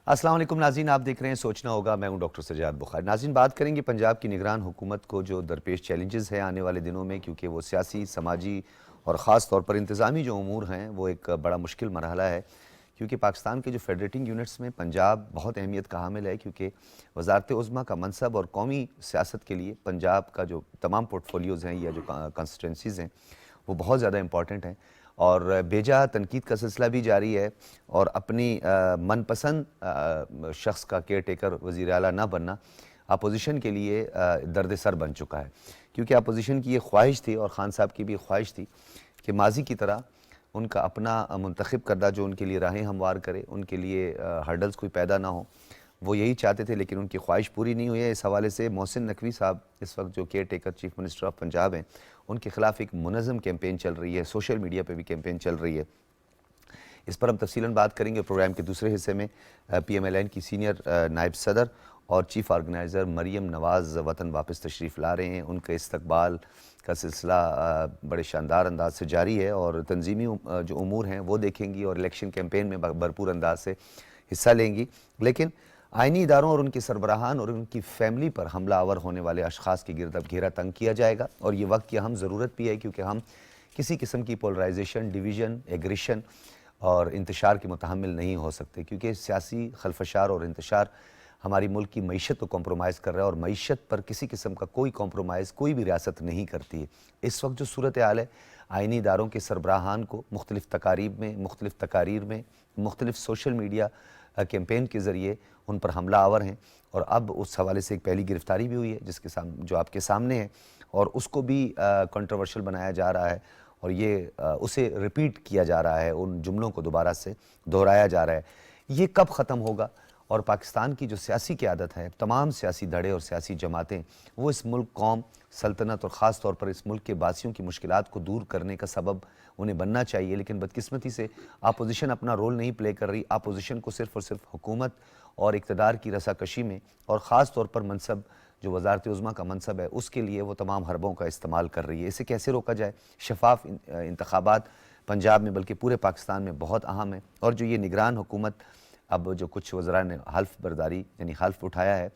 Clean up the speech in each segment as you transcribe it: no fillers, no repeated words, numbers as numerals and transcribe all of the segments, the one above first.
السلام علیکم ناظرین، آپ دیکھ رہے ہیں سوچنا ہوگا، میں ہوں ڈاکٹر سجاد بخاری۔ ناظرین، بات کریں گے پنجاب کی نگران حکومت کو جو درپیش چیلنجز ہیں آنے والے دنوں میں، کیونکہ وہ سیاسی، سماجی اور خاص طور پر انتظامی جو امور ہیں وہ ایک بڑا مشکل مرحلہ ہے، کیونکہ پاکستان کے جو فیڈریٹنگ یونٹس میں پنجاب بہت اہمیت کا حامل ہے، کیونکہ وزارت عظمیٰ کا منصب اور قومی سیاست کے لیے پنجاب کا جو تمام پورٹفولیوز ہیں یا جو کانسٹیٹوئنسیز ہیں وہ بہت زیادہ امپورٹنٹ ہیں، اور بیجا تنقید کا سلسلہ بھی جاری ہے، اور اپنی من پسند شخص کا کیئر ٹیکر وزیر اعلیٰ نہ بننا اپوزیشن کے لیے درد سر بن چکا ہے، کیونکہ اپوزیشن کی یہ خواہش تھی اور خان صاحب کی بھی خواہش تھی کہ ماضی کی طرح ان کا اپنا منتخب کردہ جو ان کے لیے راہیں ہموار کرے، ان کے لیے ہرڈلز کوئی پیدا نہ ہو، وہ یہی چاہتے تھے، لیکن ان کی خواہش پوری نہیں ہوئی ہے۔ اس حوالے سے محسن نقوی صاحب اس وقت جو care taker chief minister of Punjab ہیں، ان کے خلاف ایک منظم کیمپین چل رہی ہے، سوشل میڈیا پہ بھی کیمپین چل رہی ہے۔ اس پر ہم تفصیلاً بات کریں گے۔ پروگرام کے دوسرے حصے میں پی ایم ایل این کی سینئر نائب صدر اور چیف آرگنائزر مریم نواز وطن واپس تشریف لا رہے ہیں۔ ان کے استقبال کا سلسلہ بڑے شاندار انداز سے جاری ہے، اور تنظیمی جو امور ہیں وہ دیکھیں گی، اور الیکشن کیمپین میں بھرپور انداز سے حصہ لیں گی۔ لیکن آئینی اداروں اور ان کے سربراہان اور ان کی فیملی پر حملہ آور ہونے والے اشخاص کی گرد اب گھیرا تنگ کیا جائے گا، اور یہ وقت کی اہم ضرورت بھی ہے، کیونکہ ہم کسی قسم کی پولرائزیشن، ڈویژن، ایگریشن اور انتشار کے متحمل نہیں ہو سکتے، کیونکہ سیاسی خلفشار اور انتشار ہماری ملک کی معیشت کو کمپرومائز کر رہا ہے، اور معیشت پر کسی قسم کا کوئی کمپرومائز کوئی بھی ریاست نہیں کرتی ہے۔ اس وقت جو صورتحال ہے، آئینی اداروں کے سربراہان کو مختلف تقاریب میں، مختلف تقاریر میں، مختلف سوشل میڈیا کیمپین کے ذریعے ان پر حملہ آور ہیں، اور اب اس حوالے سے ایک پہلی گرفتاری بھی ہوئی ہے جس کے جو آپ کے سامنے ہے، اور اس کو بھی کنٹروورشل بنایا جا رہا ہے، اور یہ اسے ریپیٹ کیا جا رہا ہے، ان جملوں کو دوبارہ سے دہرایا جا رہا ہے۔ یہ کب ختم ہوگا؟ اور پاکستان کی جو سیاسی قیادت ہے، تمام سیاسی دھڑے اور سیاسی جماعتیں، وہ اس ملک، قوم، سلطنت اور خاص طور پر اس ملک کے باسیوں کی مشکلات کو دور کرنے کا سبب انہیں بننا چاہیے، لیکن بدقسمتی سے اپوزیشن اپنا رول نہیں پلے کر رہی۔ اپوزیشن کو صرف اور صرف حکومت اور اقتدار کی رساکشی میں، اور خاص طور پر منصب جو وزارت عظمیٰ کا منصب ہے، اس کے لیے وہ تمام حربوں کا استعمال کر رہی ہے۔ اسے کیسے روکا جائے؟ شفاف انتخابات پنجاب میں بلکہ پورے پاکستان میں بہت اہم ہے، اور جو یہ نگران حکومت اب جو کچھ وزراء نے حلف برداری یعنی حلف اٹھایا ہے،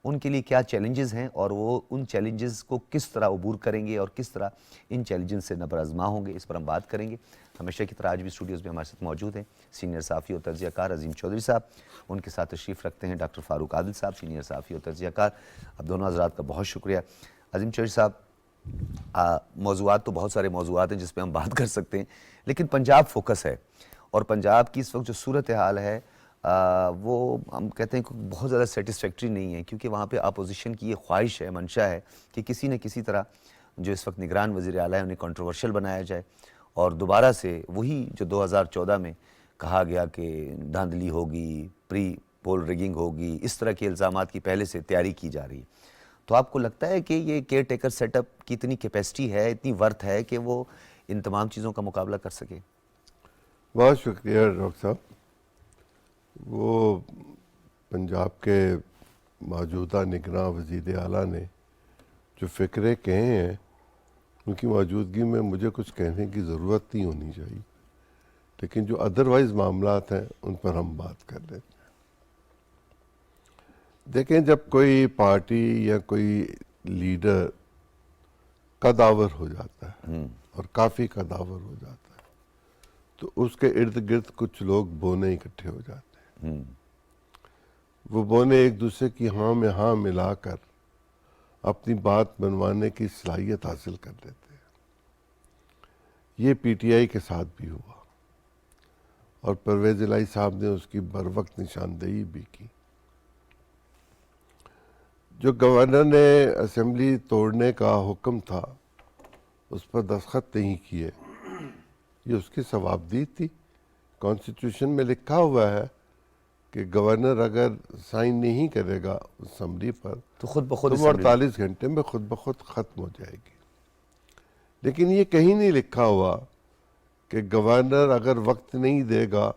ان کے لیے کیا چیلنجز ہیں، اور وہ ان چیلنجز کو کس طرح عبور کریں گے اور کس طرح ان چیلنجز سے نبرآزما ہوں گے، اس پر ہم بات کریں گے۔ ہمیشہ کی طرح آج بھی اسٹوڈیوز میں ہمارے ساتھ موجود ہیں سینئر صحافی اور تجزیہ کار عظیم چودھری صاحب، ان کے ساتھ تشریف رکھتے ہیں ڈاکٹر فاروق عادل صاحب، سینئر صحافی اور تجزیہ کار۔ اب دونوں حضرات کا بہت شکریہ۔ عظیم چودھری صاحب، موضوعات تو بہت سارے موضوعات ہیں جس پہ ہم بات کر سکتے ہیں، لیکن پنجاب فوکس ہے، اور پنجاب کی اس وقت جو صورتحال ہے وہ ہم کہتے ہیں کہ بہت زیادہ سیٹسفیکٹری نہیں ہے، کیونکہ وہاں پہ اپوزیشن کی یہ خواہش ہے، منشا ہے کہ کسی نہ کسی طرح جو اس وقت نگران وزیر اعلیٰ ہے انہیں کنٹروورشل بنایا جائے، اور دوبارہ سے وہی جو 2014 میں کہا گیا کہ دھاندلی ہوگی، پری پول ریگنگ ہوگی، اس طرح کے الزامات کی پہلے سے تیاری کی جا رہی ہے۔ تو آپ کو لگتا ہے کہ یہ کیئر ٹیکر سیٹ اپ کی اتنی کیپیسٹی ہے، اتنی ورتھ ہے کہ وہ ان تمام چیزوں کا مقابلہ کر سکے؟ بہت شکریہ ڈاکٹر صاحب۔ وہ پنجاب کے موجودہ نگراں وزیر اعلیٰ نے جو فکرے کہے ہیں، ان کی موجودگی میں مجھے کچھ کہنے کی ضرورت نہیں ہونی چاہیے، لیکن جو ادروائز معاملات ہیں ان پر ہم بات کر لیتے ہیں۔ دیکھیں، جب کوئی پارٹی یا کوئی لیڈر قداور ہو جاتا ہے اور کافی قداور ہو جاتا ہے، تو اس کے ارد گرد کچھ لوگ بونے اکٹھے ہو جاتے ہیں۔ وہ بونے ایک دوسرے کی ہاں میں ہاں ملا کر اپنی بات بنوانے کی صلاحیت حاصل کر لیتے ہیں۔ یہ پی ٹی آئی کے ساتھ بھی ہوا، اور پرویز الہی صاحب نے اس کی بروقت نشاندہی بھی کی۔ جو گورنر نے اسمبلی توڑنے کا حکم تھا، اس پر دستخط نہیں کیے، یہ اس کی ثوابدید تھی۔ کانسٹیٹیوشن میں لکھا ہوا ہے کہ گورنر اگر سائن نہیں کرے گا اسمبلی پر تو خود بخود تو 48 گھنٹے میں خود بخود ختم ہو جائے گی۔ لیکن یہ کہیں نہیں لکھا ہوا کہ گورنر اگر وقت نہیں دے گا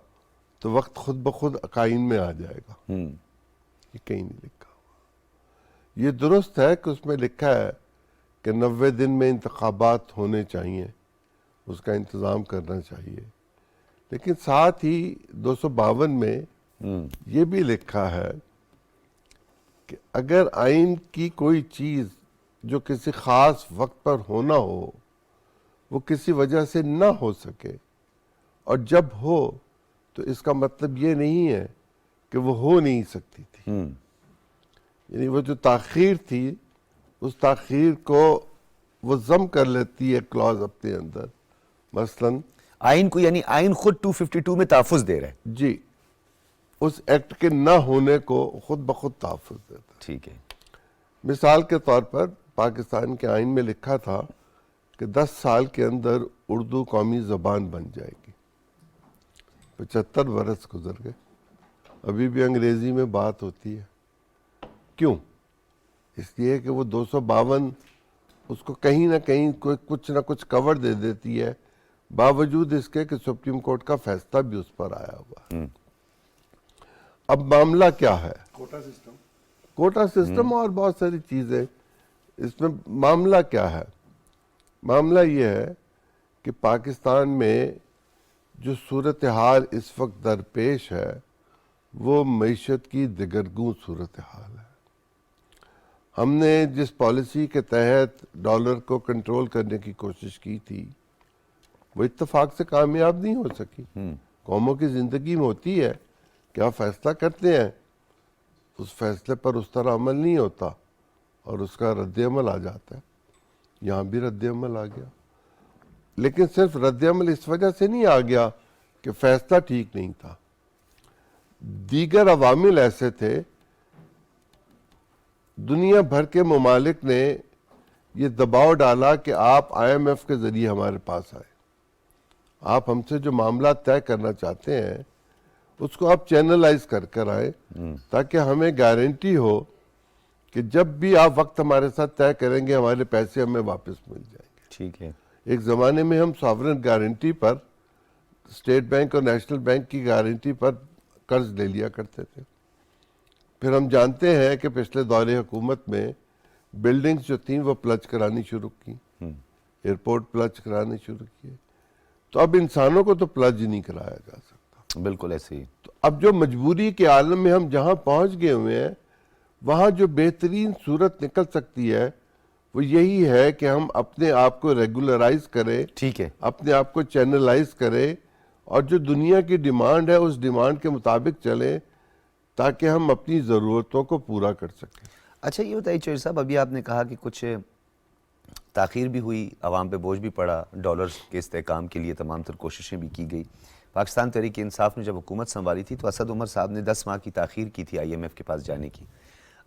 تو وقت خود بخود قائم میں آ جائے گا۔ یہ کہیں نہیں لکھا ہوا۔ یہ درست ہے کہ اس میں لکھا ہے کہ 90 دن میں انتخابات ہونے چاہیے، اس کا انتظام کرنا چاہیے، لیکن ساتھ ہی 252 میں یہ بھی لکھا ہے کہ اگر آئین کی کوئی چیز جو کسی خاص وقت پر ہونا ہو وہ کسی وجہ سے نہ ہو سکے اور جب ہو تو اس کا مطلب یہ نہیں ہے کہ وہ ہو نہیں سکتی تھی. یعنی وہ جو تاخیر تھی اس تاخیر کو وہ ضم کر لیتی ہے کلاز اپنے اندر. مثلاً آئین کو، یعنی آئین خود 252 میں تحفظ دے رہا ہے. جی اس ایکٹ کے نہ ہونے کو خود بخود تحفظ دیتا ہے. ٹھیک ہے. مثال کے طور پر پاکستان کے آئین میں لکھا تھا کہ 10 سال کے اندر اردو قومی زبان بن جائے گی. 75 برس گزر گئے، ابھی بھی انگریزی میں بات ہوتی ہے. کیوں؟ اس لیے کہ وہ 252 اس کو کہیں نہ کہیں کچھ نہ کچھ کور دے دیتی ہے، باوجود اس کے کہ سپریم کورٹ کا فیصلہ بھی اس پر آیا ہوا. اب معاملہ کیا ہے؟ کوٹا سسٹم اور بہت ساری چیزیں. اس میں معاملہ کیا ہے؟ معاملہ یہ ہے کہ پاکستان میں جو صورتحال اس وقت درپیش ہے وہ معیشت کی دگرگوں صورتحال ہے. ہم نے جس پالیسی کے تحت ڈالر کو کنٹرول کرنے کی کوشش کی تھی وہ اتفاق سے کامیاب نہیں ہو سکی. قوموں کی زندگی میں ہوتی ہے کہ آپ فیصلہ کرتے ہیں، اس فیصلے پر اس طرح عمل نہیں ہوتا اور اس کا رد عمل آ جاتا ہے. یہاں بھی رد عمل آ گیا، لیکن صرف رد عمل اس وجہ سے نہیں آ گیا کہ فیصلہ ٹھیک نہیں تھا. دیگر عوامل ایسے تھے. دنیا بھر کے ممالک نے یہ دباؤ ڈالا کہ آپ آئی ایم ایف کے ذریعے ہمارے پاس آئے، آپ ہم سے جو معاملات طے کرنا چاہتے ہیں اس کو آپ چینلائز کر آئے تاکہ ہمیں گارنٹی ہو کہ جب بھی آپ وقت ہمارے ساتھ طے کریں گے ہمارے پیسے ہمیں واپس مل جائیں گے. ٹھیک ہے. ایک زمانے میں ہم ساورن گارنٹی پر، اسٹیٹ بینک اور نیشنل بینک کی گارنٹی پر قرض لے لیا کرتے تھے. پھر ہم جانتے ہیں کہ پچھلے دور حکومت میں بلڈنگز جو تھیں وہ پلچ کرانی شروع کی، ایئرپورٹ پلچ کرانے شروع کیے. تو اب انسانوں کو تو پلچ نہیں کرایا جا سکتا. بالکل ایسے ہی. تو اب جو مجبوری کے عالم میں ہم جہاں پہنچ گئے ہوئے ہیں وہاں جو بہترین صورت نکل سکتی ہے وہ یہی ہے کہ ہم اپنے آپ کو ریگولرائز کریں، ٹھیک ہے. اپنے آپ کو چینلائز کریں اور جو دنیا کی ڈیمانڈ ہے اس ڈیمانڈ کے مطابق چلیں تاکہ ہم اپنی ضرورتوں کو پورا کر سکیں. اچھا یہ بتائیے چوہدری صاحب، ابھی آپ نے کہا کہ کچھ تاخیر بھی ہوئی، عوام پہ بوجھ بھی پڑا، ڈالر کے استحکام کے لیے تمام تر کوششیں بھی کی گئی. پاکستان تحریک انصاف نے جب حکومت سنبھالی تھی تو اسد عمر صاحب نے 10 ماہ کی تاخیر کی تھی آئی ایم ایف کے پاس جانے کی.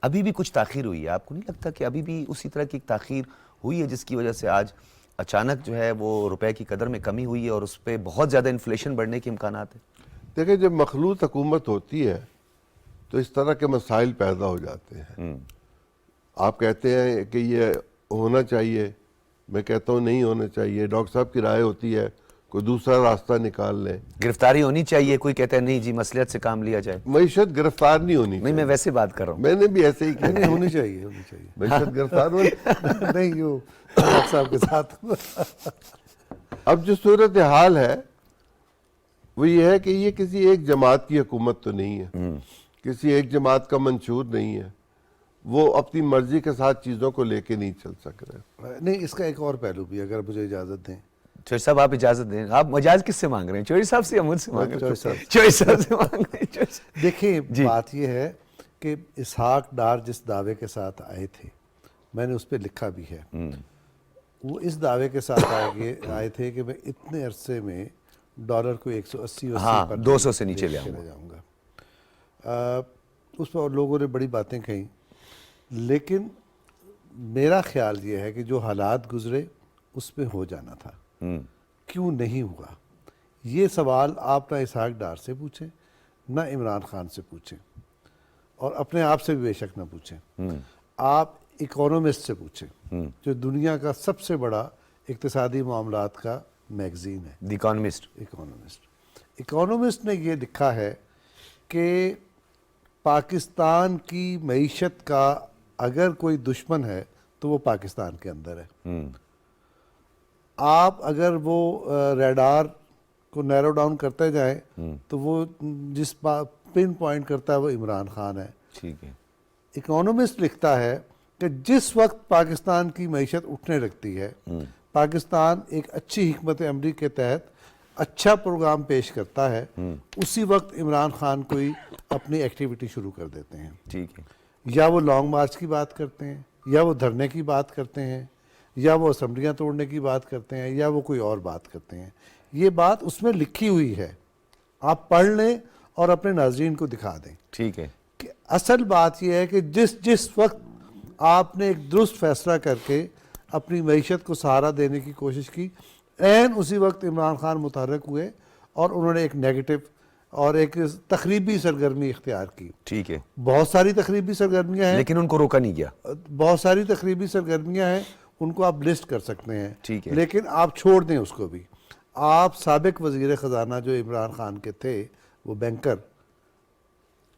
ابھی بھی کچھ تاخیر ہوئی ہے. آپ کو نہیں لگتا کہ ابھی بھی اسی طرح کی ایک تاخیر ہوئی ہے جس کی وجہ سے آج اچانک جو ہے وہ روپے کی قدر میں کمی ہوئی ہے اور اس پہ بہت زیادہ انفلیشن بڑھنے کے امکانات ہیں؟ دیکھیں جب مخلوط حکومت ہوتی ہے تو اس طرح کے مسائل پیدا ہو جاتے ہیں. آپ کہتے ہیں کہ یہ ہونا چاہیے، میں کہتا ہوں نہیں ہونا چاہیے. ڈاکٹر صاحب کی رائے ہوتی ہے کوئی دوسرا راستہ نکال لیں. گرفتاری ہونی چاہیے، کوئی کہتا ہے نہیں جی مصلحت سے کام لیا جائے. معیشت گرفتار نہیں ہونی نہیں چاہیے. میں ویسے بات کر رہا ہوں. میں نے بھی ایسے ہی کہا ہونی چاہیے معیشت گرفتار ہونی. نہیں یوں ڈاکٹر صاحب کے ساتھ. اب جو صورتحال ہے وہ یہ ہے کہ یہ کسی ایک جماعت کی حکومت تو نہیں ہے، کسی ایک جماعت کا منشور نہیں ہے. وہ اپنی مرضی کے ساتھ چیزوں کو لے کے نہیں چل سک رہے. نہیں اس کا ایک اور پہلو بھی اگر مجھے اجازت دیں. چوہدری صاحب آپ اجازت دیں. آپ مجاز کس سے مانگ رہے ہیں؟ چوہدری صاحب سے یا مجھ سے مانگ رہے ہیں؟ چوہدری صاحب سے مانگ رہے ہیں. دیکھیں بات یہ ہے کہ اسحاق ڈار جس دعوے کے ساتھ آئے تھے میں نے اس پہ لکھا بھی ہے، وہ اس دعوے کے ساتھ آئے تھے کہ میں اتنے عرصے میں ڈالر کو 180 پر 200 سے نیچے لے جاؤں گا. اس پر لوگوں نے بڑی باتیں کہیں، لیکن میرا خیال یہ ہے کہ جو حالات گزرے اس پہ ہو جانا تھا. کیوں نہیں ہوا؟ یہ سوال آپ نہ اسحاق ڈار سے پوچھیں نہ عمران خان سے پوچھیں اور اپنے آپ سے بھی بے شک نہ پوچھیں. آپ اکانومسٹ سے پوچھیں جو دنیا کا سب سے بڑا اقتصادی معاملات کا میگزین ہے. دی اکانومسٹ. اکانومسٹ نے یہ لکھا ہے کہ پاکستان کی معیشت کا اگر کوئی دشمن ہے تو وہ پاکستان کے اندر ہے. آپ اگر وہ ریڈار کو نیرو ڈاؤن کرتے جائیں تو وہ جس پن پوائنٹ کرتا ہے وہ عمران خان ہے. ٹھیک ہے. اکانومسٹ لکھتا ہے کہ جس وقت پاکستان کی معیشت اٹھنے لگتی ہے, پاکستان ایک اچھی حکمت عملی کے تحت اچھا پروگرام پیش کرتا ہے, اسی وقت عمران خان کوئی اپنی ایکٹیویٹی شروع کر دیتے ہیں. ٹھیک ہے. یا وہ لانگ مارچ کی بات کرتے ہیں, یا وہ دھرنے کی بات کرتے ہیں, یا وہ اسمبلیاں توڑنے کی بات کرتے ہیں, یا وہ کوئی اور بات کرتے ہیں. یہ بات اس میں لکھی ہوئی ہے, آپ پڑھ لیں اور اپنے ناظرین کو دکھا دیں. ٹھیک ہے. کہ اصل بات یہ ہے کہ جس وقت آپ نے ایک درست فیصلہ کر کے اپنی معیشت کو سہارا دینے کی کوشش کی, عین اسی وقت عمران خان متحرک ہوئے اور انہوں نے ایک نیگیٹو اور ایک تخریبی سرگرمی اختیار کی. ٹھیک ہے. بہت ساری تخریبی سرگرمیاں ہیں, لیکن ان کو روکا نہیں گیا. بہت ساری تخریبی سرگرمیاں ہیں, ان کو آپ لسٹ کر سکتے ہیں. ٹھیک ہے. لیکن آپ چھوڑ دیں اس کو بھی. آپ سابق وزیر خزانہ جو عمران خان کے تھے, وہ بینکر,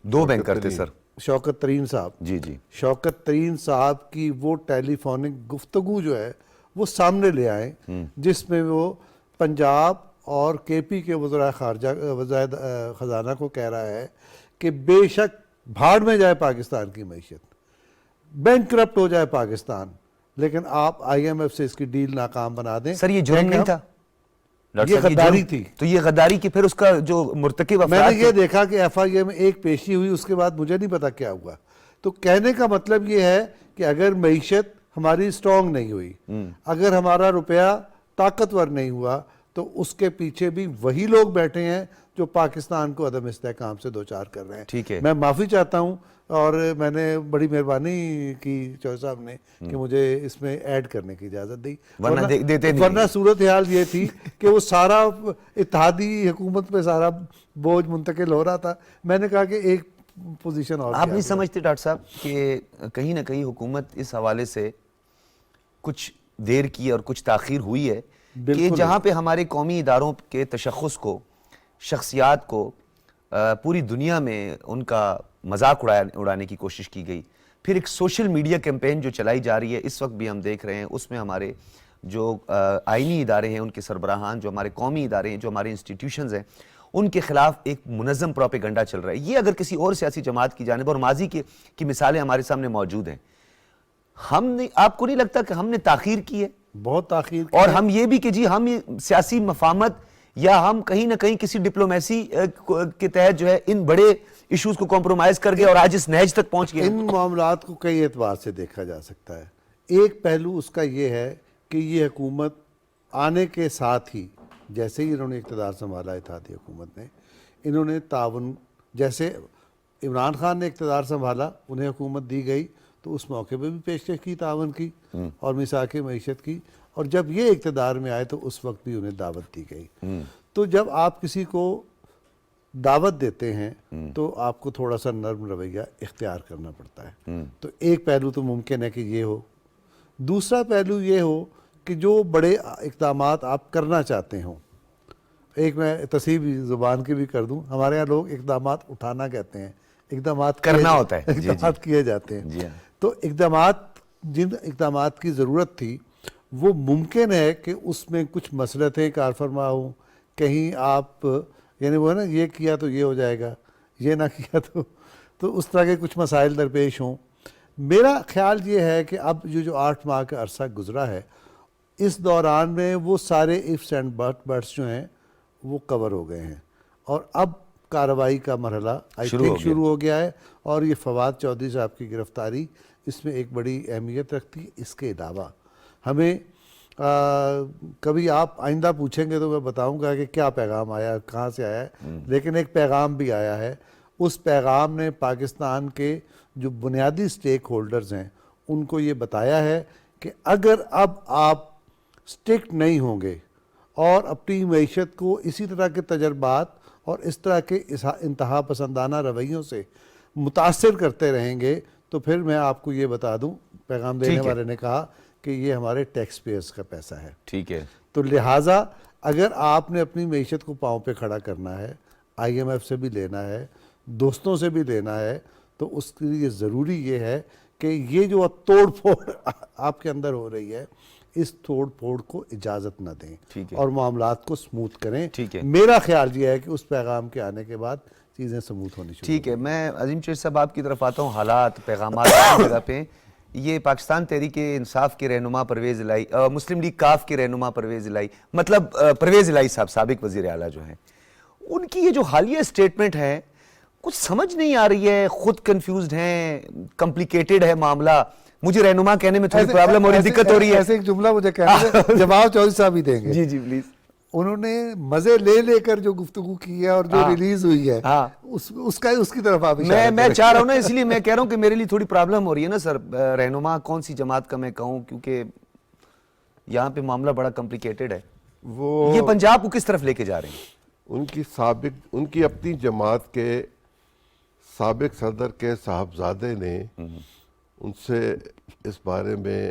2 بینکر تھے سر. شوکت ترین صاحب. جی جی. شوکت ترین صاحب کی وہ ٹیلی فونک گفتگو جو ہے وہ سامنے لے آئیں, جس میں وہ پنجاب اور کے پی کے وزراء خارجہ وزیر خزانہ کو کہہ رہا ہے کہ بے شک بھاڑ میں جائے پاکستان کی معیشت, بینک کرپٹ ہو جائے پاکستان, لیکن آپ آئی ایم ایف سے اس کی ڈیل ناکام بنا دیں. سر یہ جرم نہیں تھا, یہ غداری تھی. تو یہ غداری کی پھر اس کا جو مرتکب میں افراد نے یہ دیکھا کہ ایف آئی اے میں ایک پیشی ہوئی, اس کے بعد مجھے نہیں پتا کیا ہوا. تو کہنے کا مطلب یہ ہے کہ اگر معیشت ہماری سٹرونگ نہیں ہوئی, اگر ہمارا روپیہ طاقتور نہیں ہوا, تو اس کے پیچھے بھی وہی لوگ بیٹھے ہیں جو پاکستان کو عدم استحکام سے دوچار کر رہے ہیں. ٹھیک ہے. میں معافی چاہتا ہوں, اور میں نے بڑی مہربانی کی چوہے صاحب نے کہ مجھے اس میں ایڈ کرنے کی اجازت دی, ورنہ صورتحال یہ تھی کہ وہ سارا اتحادی حکومت پہ سارا بوجھ منتقل ہو رہا تھا. میں نے کہا کہ ایک پوزیشن اور. آپ نہیں سمجھتے ڈاکٹر صاحب کہ کہیں نہ کہیں حکومت اس حوالے سے کچھ دیر کی اور کچھ تاخیر ہوئی ہے کہ جہاں پہ ہمارے قومی اداروں کے تشخص کو, شخصیات کو پوری دنیا میں ان کا مذاق اڑانے کی کوشش کی گئی, پھر ایک سوشل میڈیا کیمپین جو چلائی جا رہی ہے اس وقت بھی ہم دیکھ رہے ہیں, اس میں ہمارے جو آئینی ادارے ہیں, ان کے سربراہان, جو ہمارے قومی ادارے ہیں, جو ہمارے انسٹیٹیوشنز ہیں, ان کے خلاف ایک منظم پروپیگنڈا چل رہا ہے. یہ اگر کسی اور سیاسی جماعت کی جانب, اور ماضی کی مثالیں ہمارے سامنے موجود ہیں, ہم نے, آپ کو نہیں لگتا کہ ہم نے تاخیر کی ہے؟ بہت تاخیر کی. اور ہم یہ بھی کہ جی ہم سیاسی مفاہمت یا ہم کہیں نہ کہیں کسی ڈپلومیسی کے تحت جو ہے ان بڑے ایشوز کو کمپرومائز کر گئے اور آج اس نہج تک پہنچ گئے. ان معاملات کو کئی اعتبار سے دیکھا جا سکتا ہے. ایک پہلو اس کا یہ ہے کہ یہ حکومت آنے کے ساتھ ہی, جیسے ہی انہوں نے اقتدار سنبھالا اتحادی حکومت نے, انہوں نے تعاون, جیسے عمران خان نے اقتدار سنبھالا, انہیں حکومت دی گئی تو اس موقع پہ بھی پیشکش کی تعاون کی اور میثاق معیشت کی, اور جب یہ اقتدار میں آئے تو اس وقت بھی انہیں دعوت دی گئی. تو جب آپ کسی کو دعوت دیتے ہیں تو آپ کو تھوڑا سا نرم رویہ اختیار کرنا پڑتا ہے. تو ایک پہلو تو ممکن ہے کہ یہ ہو. دوسرا پہلو یہ ہو کہ جو بڑے اقدامات آپ کرنا چاہتے ہوں, ایک میں تصحیح زبان کی بھی کر دوں, ہمارے یہاں لوگ اقدامات اٹھانا کہتے ہیں, اقدامات کرنا ہوتا ہے, اقدامات کیے جاتے ہیں. جی ہاں. تو جن اقدامات کی ضرورت تھی وہ ممکن ہے کہ اس میں کچھ مصلحتیں کار فرما ہوں, کہیں آپ یعنی وہ ہے نا, یہ کیا تو یہ ہو جائے گا, یہ نہ کیا تو اس طرح کے کچھ مسائل درپیش ہوں. میرا خیال یہ ہے کہ اب جو 8 ماہ کا عرصہ گزرا ہے, اس دوران میں وہ سارے ifs اینڈ بٹس جو ہیں وہ کور ہو گئے ہیں, اور اب کارروائی کا مرحلہ شروع ہو گیا ہے. اور یہ فواد چودھری صاحب کی گرفتاری اس میں ایک بڑی اہمیت رکھتی ہے. اس کے علاوہ ہمیں کبھی آپ آئندہ پوچھیں گے تو میں بتاؤں گا کہ کیا پیغام آیا, کہاں سے آیا ہے, لیکن ایک پیغام بھی آیا ہے. اس پیغام نے پاکستان کے جو بنیادی سٹیک ہولڈرز ہیں ان کو یہ بتایا ہے کہ اگر اب آپ سٹرکٹ نہیں ہوں گے اور اپنی معیشت کو اسی طرح کے تجربات اور اس طرح کے انتہا پسندانہ رویوں سے متاثر کرتے رہیں گے, تو پھر میں آپ کو یہ بتا دوں, پیغام دینے والے نے کہا کہ یہ ہمارے ٹیکس پیئرز کا پیسہ ہے. ٹھیک ہے. تو لہٰذا اگر آپ نے اپنی معیشت کو پاؤں پہ کھڑا کرنا ہے, آئی ایم ایف سے بھی لینا ہے, دوستوں سے بھی لینا ہے, تو اس کے لیے ضروری یہ ہے کہ یہ جو توڑ پھوڑ آپ کے اندر ہو رہی ہے, اس توڑ پھوڑ کو اجازت نہ دیں اور معاملات کو سموتھ کریں. میرا خیال یہ ہے کہ اس پیغام کے آنے کے بعد چیزیں سموتھ ہونی شروع ٹھیک ہے، میں عظیم چیر صاحب آپ کی طرف آتا ہوں. حالات، پیغامات کی جگہ پہ یہ پاکستان تحریک انصاف کے رہنما پرویز الہی، مسلم لیگ کاف کے رہنما پرویز الہی، مطلب پرویز الہی صاحب سابق وزیر اعلیٰ جو ہیں، ان کی یہ جو حالیہ سٹیٹمنٹ ہے کچھ سمجھ نہیں آ رہی ہے، خود کنفیوزڈ ہیں، کمپلیکیٹڈ ہے معاملہ. مجھے رہنما کہنے میں تھوڑی پرابلم ہو رہی ہے، دقت ہو رہی ہے. ایسے ایک جملہ مجھے کہنا ہے، جواب چودھری صاحب ہی دیں گے. جی جی پلیز. انہوں نے مزے لے لے کر جو گفتگو کی ہے اور جو ریلیز ہوئی ہے اس کی طرف آپ میں چاہ رہا ہوں نا، اس لیے میں کہہ رہا ہوں کہ میرے لیے تھوڑی پرابلم ہو رہی ہے نا سر. رہنما کون سی جماعت کا میں کہوں، کیونکہ یہاں پہ معاملہ بڑا کمپلیکیٹڈ ہے. وہ یہ پنجاب کو کس طرف لے کے جا رہے ہیں؟ ان کی اپنی جماعت کے سابق صدر کے صاحبزادے نے ان سے اس بارے میں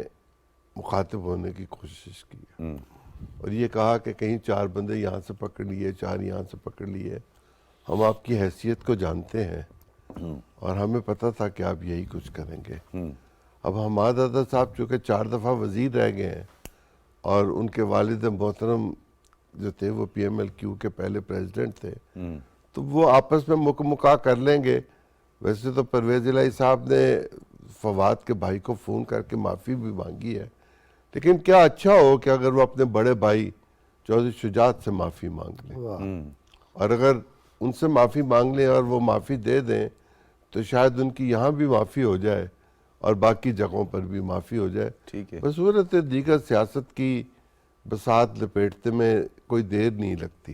مخاطب ہونے کی کوشش کی اور یہ کہا کہ کہیں 4 بندے یہاں سے پکڑ لیے، 4 یہاں سے پکڑ لیے، ہم آپ کی حیثیت کو جانتے ہیں اور ہمیں پتہ تھا کہ آپ یہی کچھ کریں گے. اب حماد عدد صاحب چونکہ 4 دفعہ وزیر رہ گئے ہیں اور ان کے والد محترم جو تھے وہ پی ایم ایل کیو کے پہلے پریزیڈنٹ تھے، تو وہ آپس میں مکا کر لیں گے. ویسے تو پرویز الہی صاحب نے فواد کے بھائی کو فون کر کے معافی بھی مانگی ہے، لیکن کیا اچھا ہو کہ اگر وہ اپنے بڑے بھائی چودھری شجاعت سے معافی مانگ لیں، اور اگر ان سے معافی مانگ لیں اور وہ معافی دے دیں تو شاید ان کی یہاں بھی معافی ہو جائے اور باقی جگہوں پر بھی معافی ہو جائے. ٹھیک ہے. بصورت دیگر سیاست کی بساط لپیٹتے میں کوئی دیر نہیں لگتی،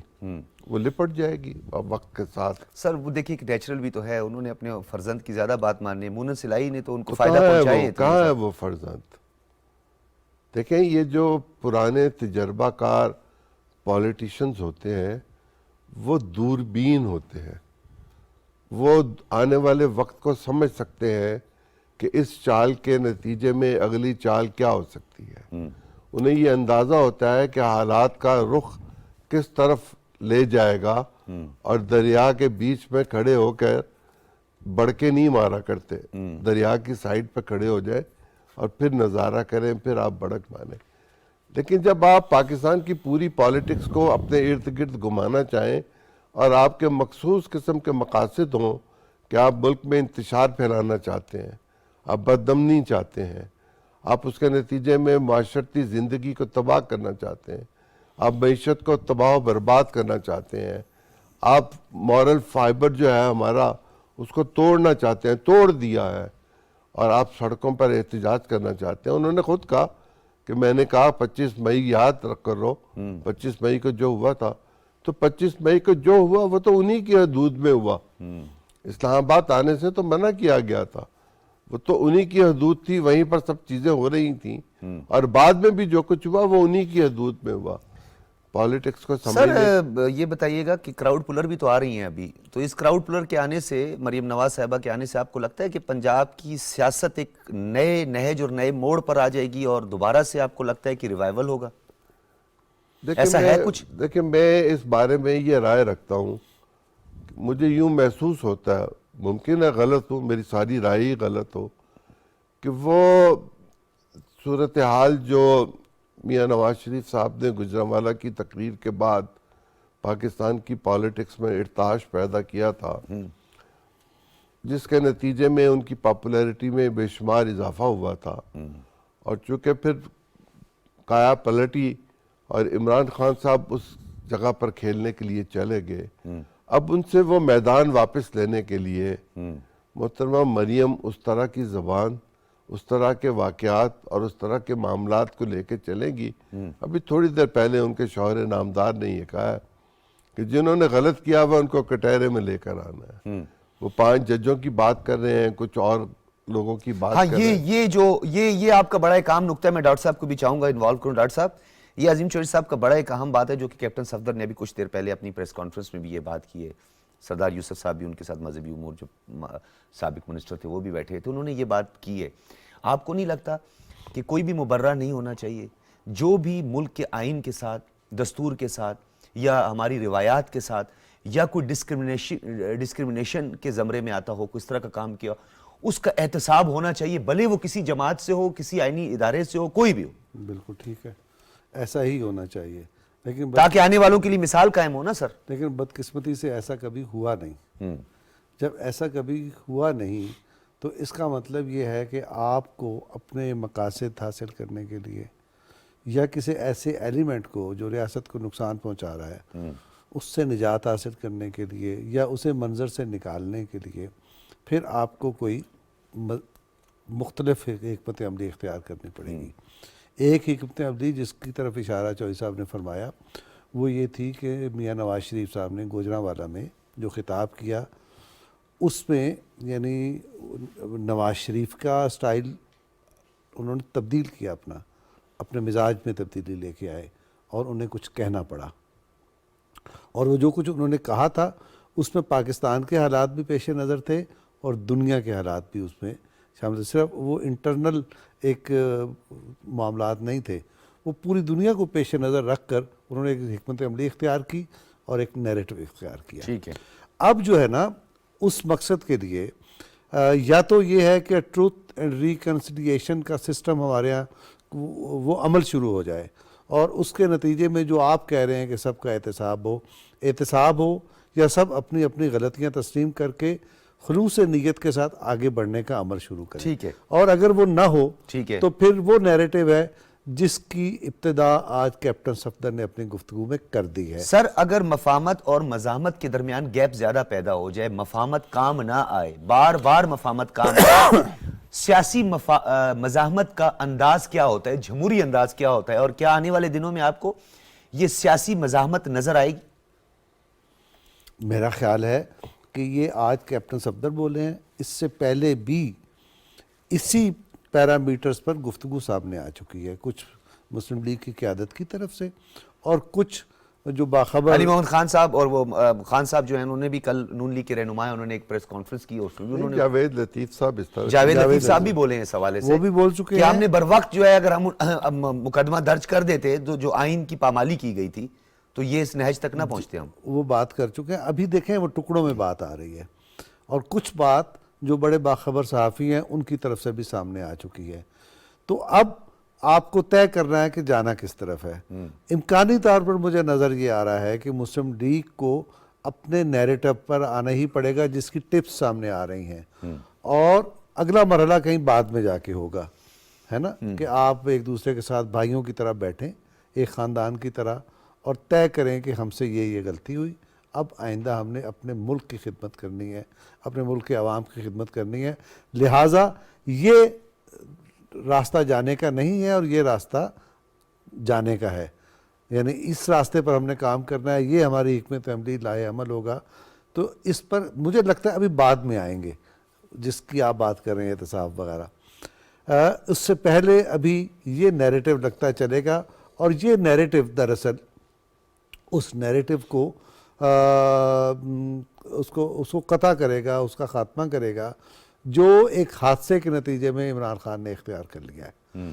وہ لپٹ جائے گی وقت کے ساتھ. سر وہ دیکھیے کہ نیچرل بھی تو ہے، انہوں نے اپنے فرزند کی زیادہ بات ماننی ہے. مونس الہی نے تو ان کو فائدہ پہنچایا. کہاں ہے وہ فرزند؟ دیکھیں یہ جو پرانے تجربہ کار پولیٹیشنز ہوتے ہیں وہ دوربین ہوتے ہیں، وہ آنے والے وقت کو سمجھ سکتے ہیں کہ اس چال کے نتیجے میں اگلی چال کیا ہو سکتی ہے. انہیں یہ اندازہ ہوتا ہے کہ حالات کا رخ کس طرف لے جائے گا، اور دریا کے بیچ میں کھڑے ہو کر بڑکے نہیں مارا کرتے، دریا کی سائیڈ پہ کھڑے ہو جائے اور پھر نظارہ کریں، پھر آپ بڑک مانیں. لیکن جب آپ پاکستان کی پوری پالیٹکس کو اپنے ارد گرد گھمانا چاہیں اور آپ کے مخصوص قسم کے مقاصد ہوں کہ آپ ملک میں انتشار پھیلانا چاہتے ہیں، آپ بدامنی چاہتے ہیں، آپ اس کے نتیجے میں معاشرتی زندگی کو تباہ کرنا چاہتے ہیں، آپ معیشت کو تباہ و برباد کرنا چاہتے ہیں، آپ مورل فائبر جو ہے ہمارا اس کو توڑنا چاہتے ہیں، توڑ دیا ہے، اور آپ سڑکوں پر احتجاج کرنا چاہتے ہیں. انہوں نے خود کہا کہ میں نے کہا 25 مئی یاد رکھ کر رہو، 25 مئی کو جو ہوا تھا، تو 25 مئی کو جو ہوا وہ تو انہی کی حدود میں ہوا. اسلام آباد آنے سے تو منع کیا گیا تھا، وہ تو انہی کی حدود تھی، وہیں پر سب چیزیں ہو رہی تھیں، اور بعد میں بھی جو کچھ ہوا وہ انہی کی حدود میں ہوا. پالیٹکس کو سمجھنے. سر یہ بتائیے گا کہ کراؤڈ پلر بھی تو آ رہی ہیں ابھی، تو اس کراؤڈ پلر کے آنے سے، مریم نواز صاحبہ کے آنے سے آپ کو لگتا ہے کہ پنجاب کی سیاست ایک نئے نہج اور نئے موڑ پر آ جائے گی اور دوبارہ سے آپ کو لگتا ہے کہ ریوائیول ہوگا؟ ایسا ہے کچھ؟ دیکھیں میں اس بارے میں یہ رائے رکھتا ہوں، مجھے یوں محسوس ہوتا ہے، ممکن ہے غلط ہوں، میری ساری رائے ہی غلط ہو، کہ وہ صورتحال جو میاں نواز شریف صاحب نے گجرانوالہ کی تقریر کے بعد پاکستان کی پالیٹکس میں ارتعاش پیدا کیا تھا، جس کے نتیجے میں ان کی پاپولیرٹی میں بے شمار اضافہ ہوا تھا، اور چونکہ پھر کایا پلٹی اور عمران خان صاحب اس جگہ پر کھیلنے کے لیے چلے گئے، اب ان سے وہ میدان واپس لینے کے لیے محترمہ مریم اس طرح کی زبان، اس طرح کے واقعات اور اس طرح کے معاملات کو لے کے چلیں گی. ابھی تھوڑی دیر پہلے ان کے شوہر نامدار نے یہ کہا ہے کہ جنہوں نے غلط کیا ہوا ان کو کٹہرے میں لے کر آنا ہے. وہ 5 ججوں کی بات کر رہے ہیں، کچھ اور لوگوں کی بات کر رہے ہیں. یہ آپ کا بڑا ایک اہم نقطہ ہے، میں ڈاکٹر صاحب کو بھی چاہوں گا انوالو کروں. ڈاکٹر صاحب یہ عظیم چودھری صاحب کا بڑا ایک اہم بات ہے جو کہ کیپٹن صفدر نے ابھی کچھ دیر پہلے اپنی پریس کانفرنس میں بھی یہ بات کی ہے. سردار یوسف صاحب بھی ان کے ساتھ مذہبی امور جو سابق منسٹر تھے وہ بھی بیٹھے تھے، انہوں نے یہ بات کی ہے. آپ کو نہیں لگتا کہ کوئی بھی مبررہ نہیں ہونا چاہیے جو بھی ملک کے آئین کے ساتھ، دستور کے ساتھ، یا ہماری روایات کے ساتھ، یا کوئی ڈسکرمنیشن کے زمرے میں آتا ہو، کوئی اس طرح کا کام کیا، اس کا احتساب ہونا چاہیے، بھلے وہ کسی جماعت سے ہو، کسی آئینی ادارے سے ہو، کوئی بھی ہو؟ بالکل ٹھیک ہے، ایسا ہی ہونا چاہیے. لیکن تاکہ آنے والوں کے لیے مثال قائم ہو نا سر. لیکن بدقسمتی سے ایسا کبھی ہوا نہیں. جب ایسا کبھی ہوا نہیں تو اس کا مطلب یہ ہے کہ آپ کو اپنے مقاصد حاصل کرنے کے لیے یا کسی ایسے ایلیمنٹ کو جو ریاست کو نقصان پہنچا رہا ہے اس سے نجات حاصل کرنے کے لیے یا اسے منظر سے نکالنے کے لیے پھر آپ کو کوئی مختلف حکمت عملی اختیار کرنی پڑے گی. ایک حکمت عملی جس کی طرف اشارہ چوہدری صاحب نے فرمایا وہ یہ تھی کہ میاں نواز شریف صاحب نے گوجرانوالا میں جو خطاب کیا اس میں یعنی نواز شریف کا سٹائل انہوں نے تبدیل کیا, اپنے مزاج میں تبدیلی لے کے آئے اور انہیں کچھ کہنا پڑا, اور وہ جو کچھ انہوں نے کہا تھا اس میں پاکستان کے حالات بھی پیش نظر تھے اور دنیا کے حالات بھی اس میں شامل تھے. صرف وہ انٹرنل ایک معاملات نہیں تھے, وہ پوری دنیا کو پیش نظر رکھ کر انہوں نے ایک حکمت عملی اختیار کی اور ایک نیریٹو اختیار کیا. ٹھیک ہے. اب جو ہے نا اس مقصد کے لیے یا تو یہ ہے کہ ٹروتھ اینڈ ریکنسیلیشن کا سسٹم ہمارے ہاں وہ عمل شروع ہو جائے اور اس کے نتیجے میں جو آپ کہہ رہے ہیں کہ سب کا احتساب ہو یا سب اپنی اپنی غلطیاں تسلیم کر کے خلوص نیت کے ساتھ آگے بڑھنے کا عمل شروع کریں. ٹھیک ہے. اور اگر وہ نہ ہو ٹھیک ہے تو پھر وہ نیریٹو ہے جس کی ابتدا آج کیپٹن صفدر نے اپنی گفتگو میں کر دی ہے. سر اگر مفاہمت اور مزاحمت کے درمیان گیپ زیادہ پیدا ہو جائے, مفاہمت کام نہ آئے, بار بار مفاہمت کام نہ آئے, سیاسی مزاحمت کا انداز کیا ہوتا ہے, جمہوری انداز کیا ہوتا ہے, اور کیا آنے والے دنوں میں آپ کو یہ سیاسی مزاحمت نظر آئے گی؟ میرا خیال ہے کہ یہ آج کیپٹن صفدر بولے ہیں, اس سے پہلے بھی اسی پیرامیٹرز پر گفتگو سامنے آ چکی ہے, کچھ مسلم لیگ کی قیادت کی طرف سے اور کچھ جو باخبر علی محمد خان صاحب اور وہ خان صاحب جو ہیں انہوں نے بھی کل نون لیگ کے رہنما انہوں نے ایک پریس کانفرنس کی, اور انہوں نے جاوید لطیف صاحب اس طرح جاوید لطیف صاحب بھی بولے ہیں اس حوالے سے, وہ بھی بول چکے کہ ہیں ہم نے بر وقت جو ہے اگر ہم مقدمہ درج کر دیتے جو آئین کی پامالی کی گئی تھی تو یہ اس نہج تک نہ پہنچتے ہم. وہ بات کر چکے ہیں. ابھی دیکھیں وہ ٹکڑوں میں بات آ رہی ہے اور کچھ بات جو بڑے باخبر صحافی ہیں ان کی طرف سے بھی سامنے آ چکی ہے. تو اب آپ کو طے کرنا ہے کہ جانا کس طرف ہے. امکانی طور پر مجھے نظر یہ آ رہا ہے کہ مسلم لیگ کو اپنے نیریٹو پر آنا ہی پڑے گا جس کی ٹپس سامنے آ رہی ہیں, اور اگلا مرحلہ کہیں بعد میں جا کے ہوگا, ہے نا, کہ آپ ایک دوسرے کے ساتھ بھائیوں کی طرح بیٹھیں ایک خاندان کی طرح اور طے کریں کہ ہم سے یہ غلطی ہوئی, اب آئندہ ہم نے اپنے ملک کی خدمت کرنی ہے, اپنے ملک کے عوام کی خدمت کرنی ہے, لہٰذا یہ راستہ جانے کا نہیں ہے اور یہ راستہ جانے کا ہے, یعنی اس راستے پر ہم نے کام کرنا ہے, یہ ہماری حکمت عملی لائے عمل ہوگا. تو اس پر مجھے لگتا ہے ابھی بعد میں آئیں گے جس کی آپ بات کر رہے ہیں احتساب وغیرہ, اس سے پہلے ابھی یہ نیریٹو لگتا چلے گا, اور یہ نیریٹو دراصل اس نیریٹو کو اس کو قطع کرے گا, اس کا خاتمہ کرے گا جو ایک حادثے کے نتیجے میں عمران خان نے اختیار کر لیا ہے.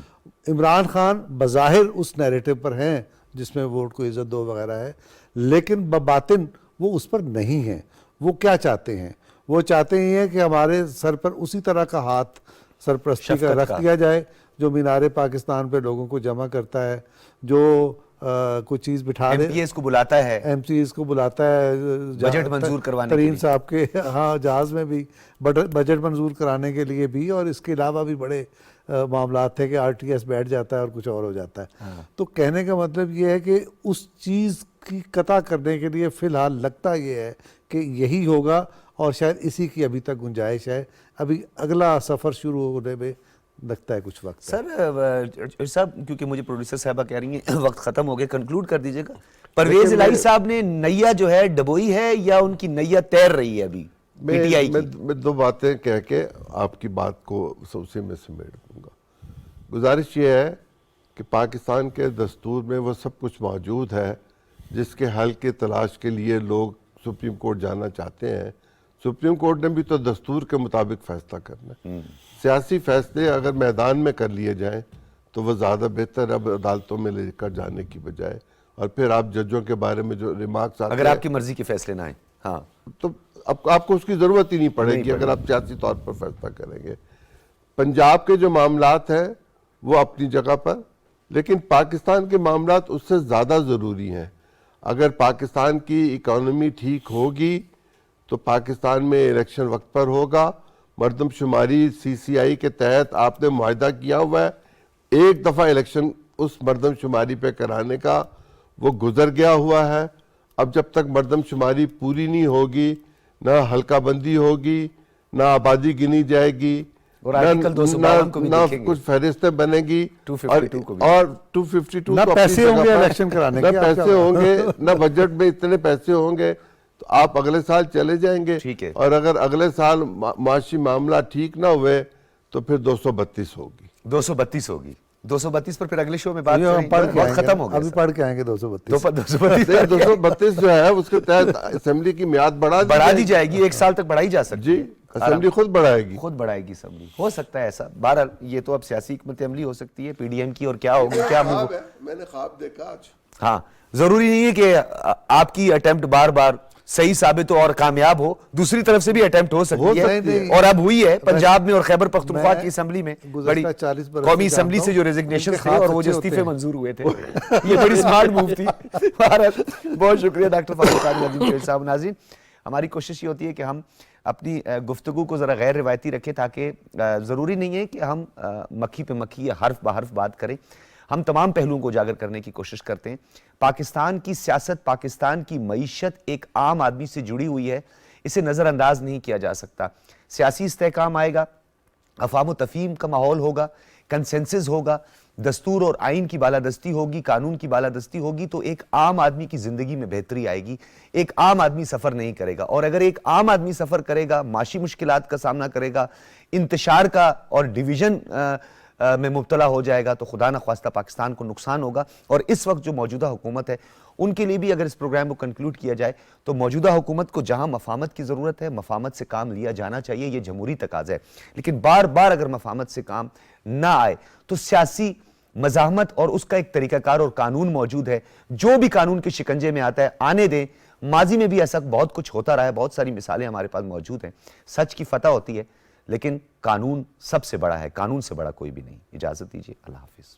عمران خان بظاہر اس نیریٹو پر ہیں جس میں ووٹ کو عزت دو وغیرہ ہے, لیکن بباطن وہ اس پر نہیں ہیں. وہ کیا چاہتے ہیں؟ وہ چاہتے ہیں کہ ہمارے سر پر اسی طرح کا ہاتھ سرپرستی کا رکھ دیا جائے جو مینار پاکستان پہ لوگوں کو جمع کرتا ہے, جو کوئی چیز بٹھا دے, ایم پی ایس کو بلاتا ہے, ایم سی ایس کو بلاتا ہے بجٹ منظور کروانے کے ترین لیے, صاحب کے ہاں جہاز میں بھی بجٹ منظور کرانے کے لیے بھی, اور اس کے علاوہ بھی بڑے معاملات تھے کہ آر ٹی ایس بیٹھ جاتا ہے اور کچھ اور ہو جاتا ہے. تو کہنے کا مطلب یہ ہے کہ اس چیز کی قطع کرنے کے لیے فی الحال لگتا یہ ہے کہ یہی ہوگا, اور شاید اسی کی ابھی تک گنجائش ہے. ابھی اگلا سفر شروع ہونے میں لگتا ہے کچھ وقت. سر صاحب کیونکہ مجھے پروڈیوسر صاحبہ کہہ رہی ہیں وقت ختم ہو گیا, کنکلوڈ کر دیجئے گا. پرویز الہی صاحب نے نیا جو ہے ڈبوئی ہے یا ان کی نیا تیر رہی ہے ابھی پی ٹی آئی کی؟ میں دو باتیں کہہ کے آپ کی بات کو اسی میں سمیٹ دوں گا. گزارش یہ ہے کہ پاکستان کے دستور میں وہ سب کچھ موجود ہے جس کے حل کی تلاش کے لیے لوگ سپریم کورٹ جانا چاہتے ہیں. سپریم کورٹ نے بھی تو دستور کے مطابق فیصلہ کرنا ہے. سیاسی فیصلے اگر میدان میں کر لیے جائیں تو وہ زیادہ بہتر اب عدالتوں میں لے کر جانے کی بجائے, اور پھر آپ ججوں کے بارے میں جو ریمارکس آتے ہیں, اگر آپ کی مرضی کے فیصلے نہ آئیں, ہاں تو آپ کو اس کی ضرورت ہی نہیں پڑے گی اگر آپ سیاسی طور پر فیصلہ کریں گے. پنجاب کے جو معاملات ہیں وہ اپنی جگہ پر, لیکن پاکستان کے معاملات اس سے زیادہ ضروری ہیں. اگر پاکستان کی اکانومی ٹھیک ہوگی تو پاکستان میں الیکشن وقت پر ہوگا. مردم شماری سی سی آئی کے تحت آپ نے معاہدہ کیا ہوا ہے, ایک دفعہ الیکشن اس مردم شماری پہ کرانے کا وہ گزر گیا ہوا ہے. اب جب تک مردم شماری پوری نہیں ہوگی, نہ حلقہ بندی ہوگی, نہ آبادی گنی جائے گی, اور آرٹیکل 252 کو بھی نہ دیکھیں گے, کچھ فہرستیں بنے گی, 252 کو بھی, اور 252 نہ تو اپنی پیسے جگہ ہوں گے پر, الیکشن کرانے نہ کے, پیسے ہوں گے, نہ بجٹ میں اتنے پیسے ہوں گے, تو آپ اگلے سال چلے جائیں گے. ٹھیک ہے. اور اگر اگلے سال معاشی معاملہ ٹھیک نہ ہوئے تو پھر 232 ہوگی. 232 ہوگی. 232 پر پھر اگلے شو میں بات یہ ہم کریں پڑھ گے. کے بہت آئیں گے, ختم ہو گیا ابھی پڑھ کے آئیں گے 232. 232 232 جو ہے اس کے تحت اسمبلی کی میعاد بڑھا دی جائے گی, ایک سال تک بڑھائی جا سکتی جی, ہے. اسمبلی خود بڑھائے گی. خود بڑھائے گی اسمبلی, ہو سکتا ہے ایسا. بہرحال یہ تو اب سیاسی حکمت عملی ہو سکتی ہے پی ڈی ایم کی, اور کیا ہوگی کیا میں نے خواب دیکھا آج. ہاں, ضروری نہیں ہے کہ آپ کی اٹیمپٹ بار بار صحیح ثابت ہو اور کامیاب ہو, دوسری طرف سے بھی اٹیمپٹ ہو سکتی ہے, اور اب ہوئی ہے پنجاب میں اور خیبر پختونخوا کی اسمبلی میں. بڑی قومی اسمبلی سے جو ریزگنیشن تھے اور وہ جو استعفے منظور ہوئے تھے, یہ بڑی سمارٹ موو تھی. بہت شکریہ ڈاکٹر فخر قادر ندیم شیخ صاحب. ناظرین, ہماری کوشش یہ ہوتی ہے کہ ہم اپنی گفتگو کو ذرا غیر روایتی رکھیں, تاکہ ضروری نہیں ہے کہ ہم مکھی پہ مکھی یا حرف بحرف بات کریں. ہم تمام پہلوؤں کو اجاگر کرنے کی کوشش کرتے ہیں. پاکستان کی سیاست, پاکستان کی معیشت ایک عام آدمی سے جڑی ہوئی ہے, اسے نظر انداز نہیں کیا جا سکتا. سیاسی استحکام آئے گا, افہام و تفہیم کا ماحول ہوگا, کنسنسس ہوگا, دستور اور آئین کی بالادستی ہوگی, قانون کی بالادستی ہوگی, تو ایک عام آدمی کی زندگی میں بہتری آئے گی. ایک عام آدمی سفر نہیں کرے گا, اور اگر ایک عام آدمی سفر کرے گا, معاشی مشکلات کا سامنا کرے گا, انتشار کا اور ڈویژن میں مبتلا ہو جائے گا, تو خدا نخواستہ پاکستان کو نقصان ہوگا. اور اس وقت جو موجودہ حکومت ہے, ان کے لیے بھی اگر اس پروگرام کو کنکلوڈ کیا جائے تو موجودہ حکومت کو جہاں مفاہمت کی ضرورت ہے, مفاہمت سے کام لیا جانا چاہیے, یہ جمہوری تقاضا ہے. لیکن بار بار اگر مفاہمت سے کام نہ آئے تو سیاسی مزاحمت اور اس کا ایک طریقہ کار اور قانون موجود ہے. جو بھی قانون کے شکنجے میں آتا ہے آنے دیں. ماضی میں بھی ایسا بہت کچھ ہوتا رہا ہے, بہت ساری مثالیں ہمارے پاس موجود ہیں. سچ کی فتح ہوتی ہے, لیکن قانون سب سے بڑا ہے, قانون سے بڑا کوئی بھی نہیں. اجازت دیجیے, اللہ حافظ.